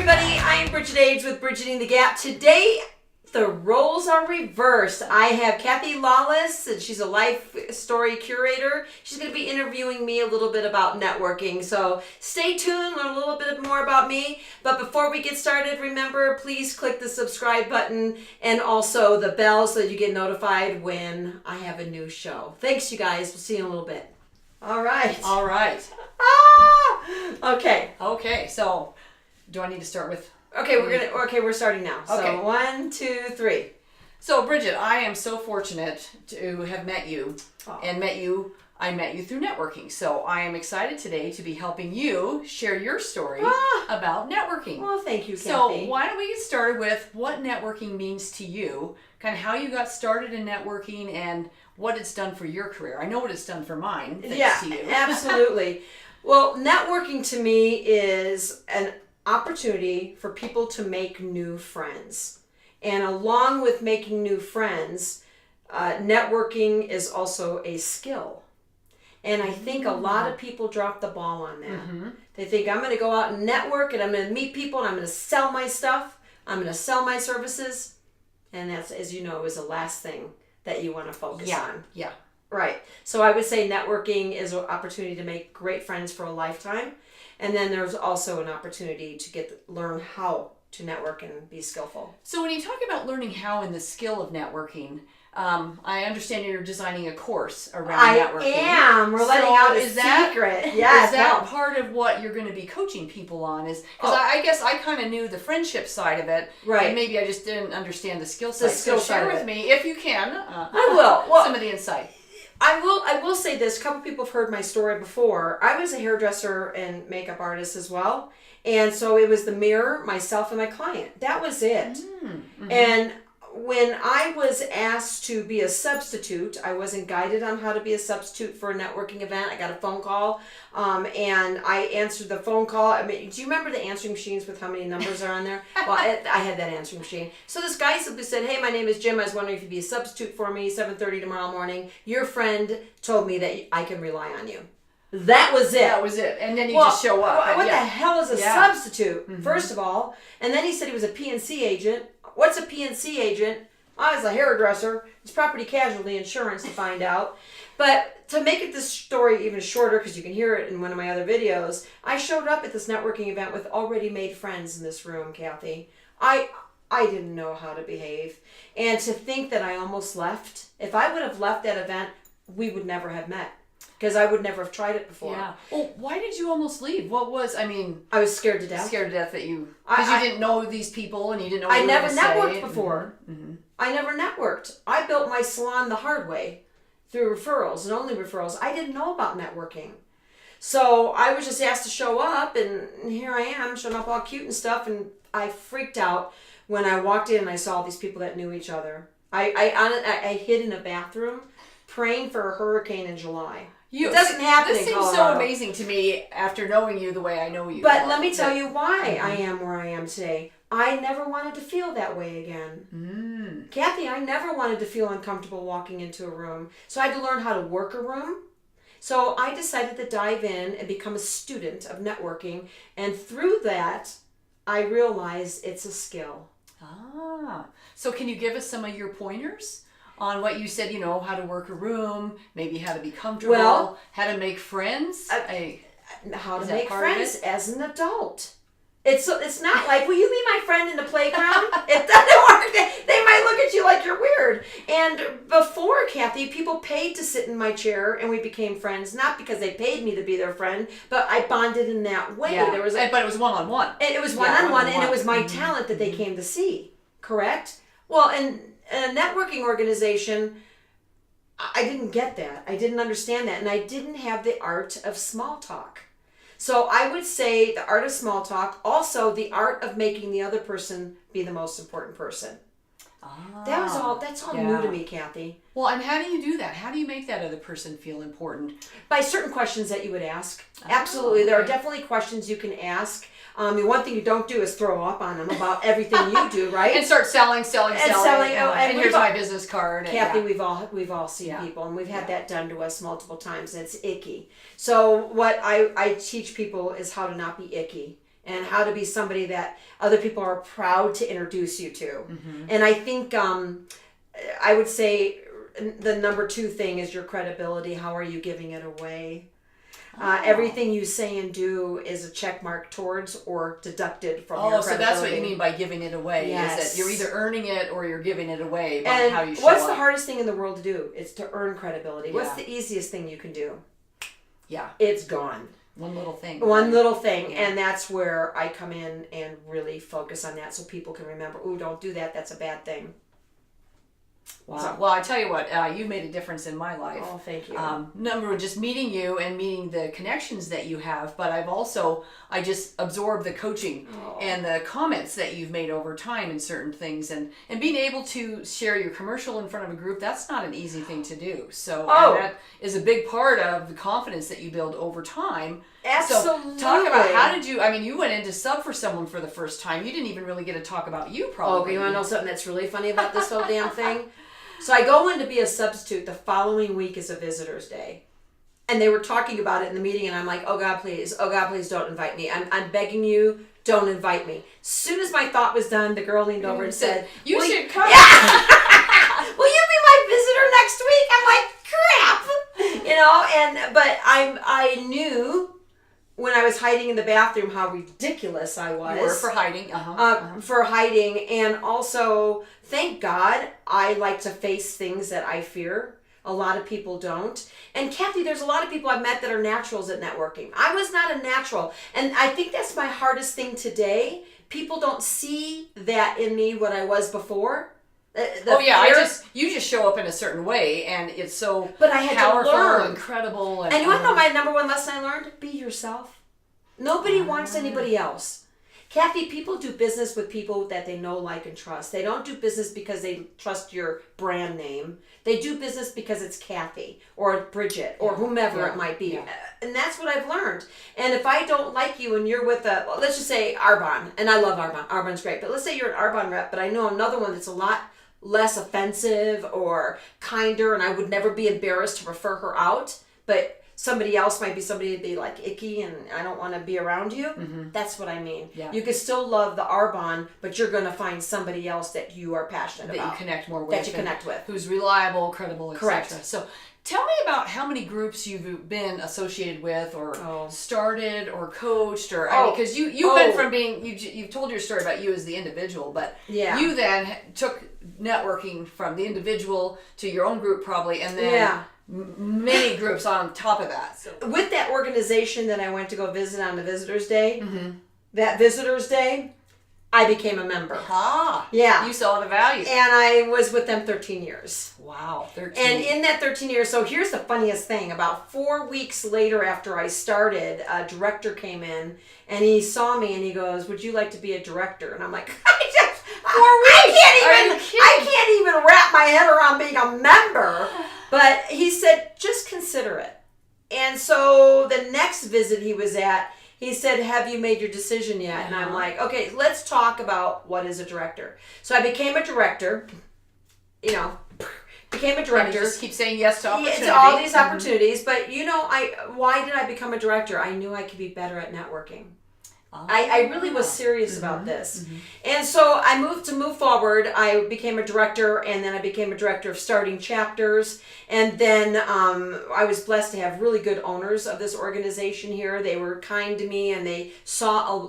everybody, I'm Brigitte Ades with Brigitting the Gap. Today, the roles are reversed. I have Kathy Lawless, and she's a Life Story Curator. She's going to be interviewing me a little bit about networking. So stay tuned, learn a little bit more about me. But before we get started, remember, please click the subscribe button and also the bell so that you get notified when I have a new show. Thanks, you guys. We'll see you in a little bit. All right. All right. Okay, so do I need to start with? we're starting now. So Okay. 1, 2, 3. So Brigitte, I am so fortunate to have met you, and I met you through networking. So I am excited today to be helping you share your story about networking. Well, thank you, Kathy. So why don't we get started with what networking means to you, kind of how you got started in networking and what it's done for your career. I know what it's done for mine, thanks to you. Absolutely. Well, networking to me is an opportunity for people to make new friends. And along with making new friends, networking is also a skill. And I think a lot of people drop the ball on that. Mm-hmm. They think, I'm going to go out and network and I'm going to meet people and I'm going to sell my stuff. I'm going to sell my services. And that's, as you know, is the last thing that you want to focus on. Yeah. Right. So I would say networking is an opportunity to make great friends for a lifetime. And then there's also an opportunity to learn how to network and be skillful. So when you talk about learning how and the skill of networking, I understand you're designing a course around networking. I am. We're letting out a secret. Yes. Is that part of what you're going to be coaching people on? Because I guess I kind of knew the friendship side of it. Right. And maybe I just didn't understand the skill side. So share with me, if you can. I will. Well, some of the insight. I will say this. A couple people have heard my story before. I was a hairdresser and makeup artist as well. And so it was the mirror, myself, and my client. That was it. Mm-hmm. And when I was asked to be a substitute, I wasn't guided on how to be a substitute for a networking event. I got a phone call, and I answered the phone call. I mean, do you remember the answering machines with how many numbers are on there? Well, I had that answering machine. So this guy simply said, "Hey, my name is Jim. I was wondering if you'd be a substitute for me, 7:30 tomorrow morning. Your friend told me that I can rely on you." That was it. That was it. And then you just show up. What the hell is a substitute, first of all? And then he said he was a PNC agent. What's a PNC agent? I was a hairdresser. It's property casualty insurance to find out. But to make this story even shorter, because you can hear it in one of my other videos, I showed up at this networking event with already made friends in this room, Kathy. I didn't know how to behave. And to think that I almost left. If I would have left that event, we would never have met. Because I would never have tried it before. Yeah. Well, why did you almost leave? I was scared to death. Scared to death that because you didn't know these people and you didn't know what I you never were networked before. Mm-hmm. I never networked. I built my salon the hard way through referrals and only referrals. I didn't know about networking. So I was just asked to show up, and here I am showing up all cute and stuff, and I freaked out when I walked in and I saw all these people that knew each other. I hid in a bathroom praying for a hurricane in July. It doesn't happen This in seems Colorado. so amazing to me after knowing you the way I know you. But let me tell you why I am where I am today. I never wanted to feel that way again. Kathy, I never wanted to feel uncomfortable walking into a room. So I had to learn how to work a room. So I decided to dive in and become a student of networking. And through that, I realized it's a skill. So can you give us some of your pointers? On what you said, how to work a room, maybe how to be comfortable, how to make friends. How to make friends as an adult. It's not like, will you be my friend in the playground? It doesn't work. They might look at you like you're weird. And before, Kathy, people paid to sit in my chair and we became friends, not because they paid me to be their friend, but I bonded in that way. Yeah. But it was one-on-one. It was one-on-one, and it was my talent that they came to see, correct? Well, and a networking organization, I didn't get that. I didn't understand that. And I didn't have the art of small talk. So I would say the art of small talk, also the art of making the other person be the most important person. That's all new to me, Kathy. Well, and how do you do that? How do you make that other person feel important? By certain questions that you would ask. Absolutely. Okay. There are definitely questions you can ask. The one thing you don't do is throw up on them about everything you do, right? And start selling. And here's my business card. Kathy, we've all seen people, and we've had that done to us multiple times, and it's icky. So what I teach people is how to not be icky. and how to be somebody that other people are proud to introduce you to. And I think I would say the number 2 thing is your credibility. How are you giving it away? Everything you say and do is a check mark towards or deducted from your credibility. So that's what you mean by giving it away. Yes. Is that you're either earning it or you're giving it away by and how you show what's up. the hardest thing in the world to do? It's to earn credibility. Yeah. What's the easiest thing you can do? Yeah. It's gone. One little thing. One little thing. Yeah. And that's where I come in and really focus on that so people can remember, ooh, don't do that. That's a bad thing. Wow. So, well, I tell you what, you made a difference in my life. Oh, thank you. Number one, just meeting you and meeting the connections that you have, but I just absorbed the coaching and the comments that you've made over time in certain things, and being able to share your commercial in front of a group, that's not an easy thing to do. So and that is a big part of the confidence that you build over time. Absolutely. So talk about how did you, you went into sub for someone for the first time. You didn't even really get to talk about you probably. Okay, you want to know something that's really funny about this whole damn thing? So I go in to be a substitute. The following week is a visitor's day. And they were talking about it in the meeting, and I'm like, oh God, please don't invite me. I'm begging you, don't invite me. As soon as my thought was done, the girl leaned over and said, you should come. Yeah. Will you be my visitor next week? I'm like, crap. But I knew when I was hiding in the bathroom how ridiculous I was. You were for hiding. For hiding. And also, thank God, I like to face things that I fear. A lot of people don't. And Kathy, there's a lot of people I've met that are naturals at networking. I was not a natural. And I think that's my hardest thing today. People don't see that in me, what I was before. You just show up in a certain way, and it's so but I had powerful to learn. Incredible. And you want to know my number 1 lesson I learned? Be yourself. Nobody wants anybody else. Kathy, people do business with people that they know, like, and trust. They don't do business because they trust your brand name. They do business because it's Kathy or Brigitte or whomever it might be. Yeah. And that's what I've learned. And if I don't like you and you're with let's just say Arbonne, and I love Arbonne. Arbonne's great. But let's say you're an Arbonne rep, but I know another one that's a lot less offensive or kinder, and I would never be embarrassed to refer her out, but somebody else might be somebody to be like icky and I don't want to be around you. That's what I mean. Yeah. You can still love the Arbonne, but you're going to find somebody else that you are passionate about. That you connect more with. That you connect with. Who's reliable, credible, etc. Correct. So tell me about how many groups you've been associated with or started or coached or because you went from being you've told your story about you as the individual, but you then took networking from the individual to your own group probably, and then many groups on top of that. So with that organization that I went to go visit on the Visitor's Day, that Visitor's Day, I became a member. Yeah. You saw the value. And I was with them 13 years. Wow, 13. And in that 13 years, so here's the funniest thing. About 4 weeks later after I started, a director came in and he saw me and he goes, would you like to be a director? And I'm like, I can't even wrap my head around being a member. But he said, just consider it. And so the next visit he was at, he said, have you made your decision yet? And I'm like, okay, let's talk about what is a director. So I became a director, became a director. And you just keep saying yes to opportunities. To all these opportunities. But, why did I become a director? I knew I could be better at networking. I really was serious about this. And so I moved forward. I became a director, and then I became a director of starting chapters. And then I was blessed to have really good owners of this organization here. They were kind to me, and they saw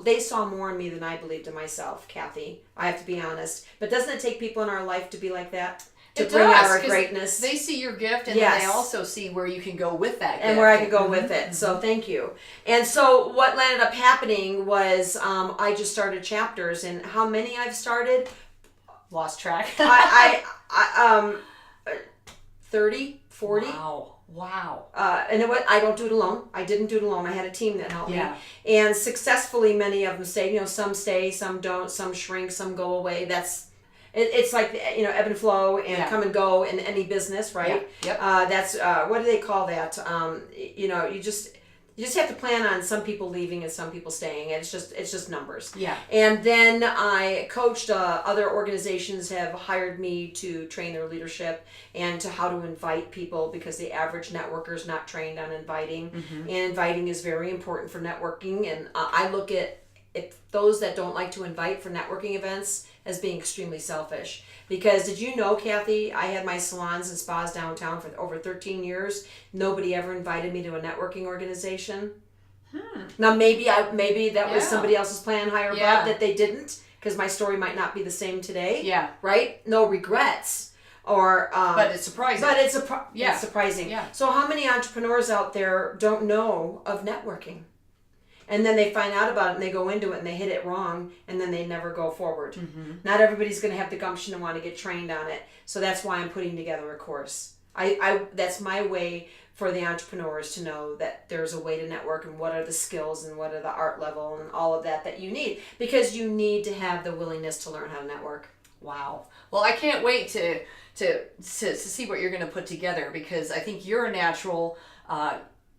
more in me than I believed in myself, Kathy. I have to be honest. But doesn't it take people in our life to be like that? To bring out our greatness. They see your gift, and then they also see where you can go with that gift. And where I could go with it. So thank you. And so what ended up happening was I just started chapters, and how many I've started? Lost track. 30, 40. Wow. And I don't do it alone. I didn't do it alone. I had a team that helped me. And successfully, many of them stayed. Some stay, some don't, some shrink, some go away. It's like, ebb and flow and come and go in any business, right? Yep. That's, what do they call that? You just have to plan on some people leaving and some people staying. And it's just numbers. Yeah. And then I coached, other organizations have hired me to train their leadership and to how to invite people, because the average networker is not trained on inviting. And inviting is very important for networking. And I look at those that don't like to invite for networking events as being extremely selfish. Because did you know, Kathy, I had my salons and spas downtown for over 13 years. Nobody ever invited me to a networking organization. Now maybe that was somebody else's plan higher above that they didn't, because my story might not be the same today. Yeah. Right? No regrets. Or but it's surprising. But it's surprising. Yeah. So how many entrepreneurs out there don't know of networking? And then they find out about it and they go into it and they hit it wrong and then they never go forward. Mm-hmm. Not everybody's going to have the gumption to want to get trained on it. So that's why I'm putting together a course. That's my way for the entrepreneurs to know that there's a way to network and what are the skills and what are the art level and all of that you need. Because you need to have the willingness to learn how to network. Wow. Well, I can't wait to see what you're going to put together, because I think you're a natural.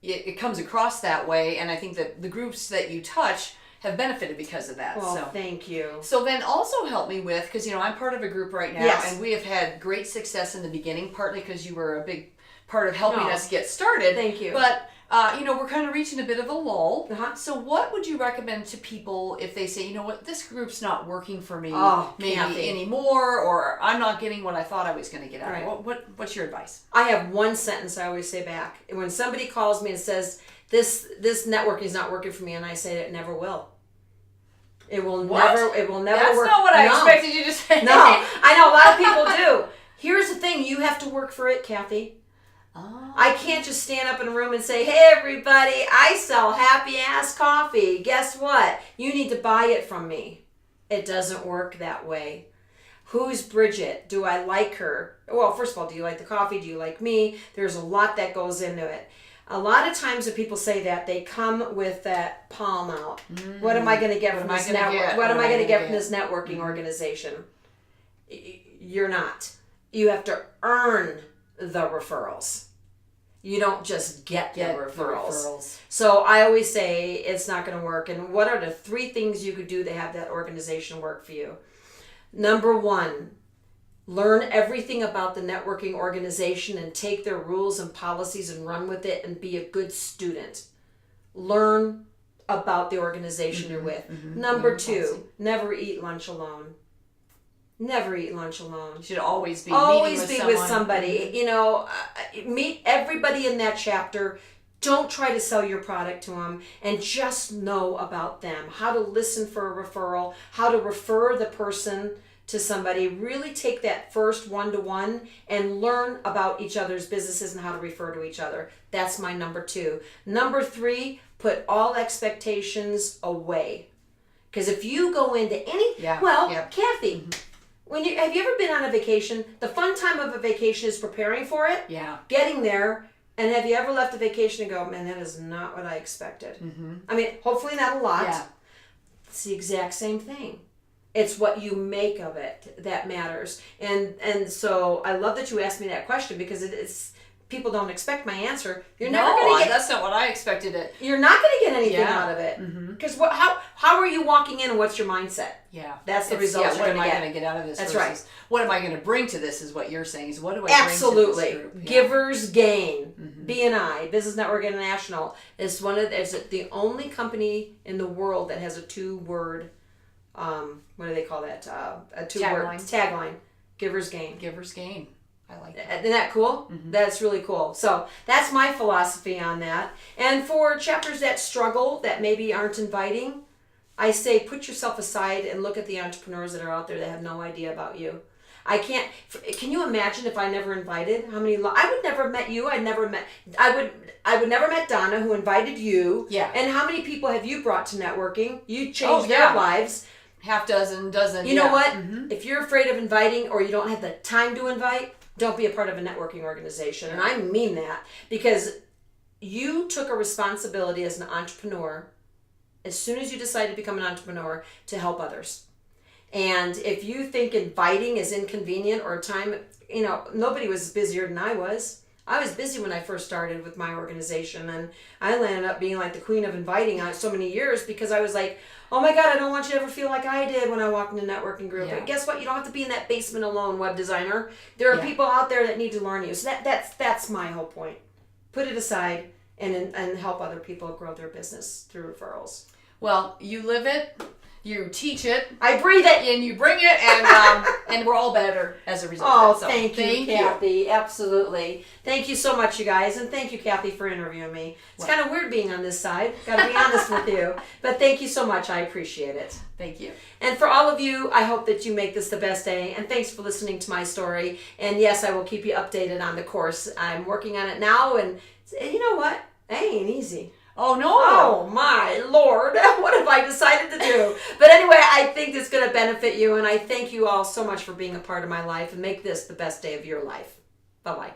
It comes across that way, and I think that the groups that you touch have benefited because of that. Well, so thank you. So then also help me with, because I'm part of a group right now, and we have had great success in the beginning, partly because you were a big part of helping us get started. Thank you. But we're kind of reaching a bit of a lull. Uh-huh. So what would you recommend to people if they say, this group's not working for me Kathy. anymore, or I'm not getting what I thought I was going to get out of it? What's your advice? I have one sentence I always say back. When somebody calls me and says, this networking is not working for me, and I say it never will. It will never work. That's not what I expected you to say. No, I know a lot of people do. Here's the thing, you have to work for it, Kathy. Oh. I can't just stand up in a room and say, hey everybody, I sell happy ass coffee. Guess what? You need to buy it from me. It doesn't work that way. Who's Brigitte? Do I like her? Well, first of all, do you like the coffee? Do you like me? There's a lot that goes into it. A lot of times when people say that, they come with that palm out. What am I going to get from this network? What am I going to get from this networking organization? You're not. You have to earn the referrals. You don't just get the referrals. So I always say it's not going to work. And what are the 3 things you could do to have that organization work for you? Number 1, learn everything about the networking organization and take their rules and policies and run with it and be a good student. Learn about the organization you're with. Number 2, never eat lunch alone. Never eat lunch alone. You should always be with somebody. Meet everybody in that chapter. Don't try to sell your product to them, and just know about them. How to listen for a referral, how to refer the person to somebody. Really take that first one-to-one and learn about each other's businesses and how to refer to each other. That's my number 2. Number 3, put all expectations away. Because if you go into Kathy, have you ever been on a vacation? The fun time of a vacation is preparing for it, getting there, and have you ever left a vacation and go, man, that is not what I expected? I mean, hopefully not a lot. Yeah. It's the exact same thing. It's what you make of it that matters. And so I love that you asked me that question, because it's people don't expect my answer. You're never going to get. That's not what I expected it. You're not going to get anything out of it. Because how are you walking in and what's your mindset? Yeah. That's the result you're going to get. What am I going to get out of this? That's right. What am I going to bring to this is what you're saying. Is what do I bring to this group? Yeah. Givers gain. BNI, Business Network International, is the only company in the world that has a 2-word, what do they call that? A 2-word tagline. Givers gain. Givers gain. I like that. Isn't that cool? That's really cool. So that's my philosophy on that. And for chapters that struggle, that maybe aren't inviting, I say put yourself aside and look at the entrepreneurs that are out there that have no idea about you. Can you imagine if I never invited? I would never have met you. I would never met Donna, who invited you. Yeah. And how many people have you brought to networking? You changed their lives. Half dozen. You know what? If you're afraid of inviting, or you don't have the time to invite, don't be a part of a networking organization. And I mean that, because you took a responsibility as an entrepreneur, as soon as you decided to become an entrepreneur, to help others. And if you think inviting is inconvenient or time, nobody was busier than I was. I was busy when I first started with my organization, and I landed up being like the queen of inviting on so many years, because I was like, oh my God, I don't want you to ever feel like I did when I walked in a networking group. But guess what? You don't have to be in that basement alone, web designer. There are people out there that need to learn you. So that's my whole point. Put it aside and help other people grow their business through referrals. Well, you live it, you teach it, I breathe it, and you bring it, and we're all better as a result. Oh, of that. So, thank you, Kathy. Absolutely. Thank you so much, you guys. And thank you, Kathy, for interviewing me. It's kind of weird being on this side. Got to be honest with you. But thank you so much. I appreciate it. Thank you. And for all of you, I hope that you make this the best day. And thanks for listening to my story. And yes, I will keep you updated on the course. I'm working on it now. And you know what? It ain't easy. Oh, no. Oh, my Lord. What have I decided to do? But anyway, I think it's going to benefit you. And I thank you all so much for being a part of my life. And make this the best day of your life. Bye-bye.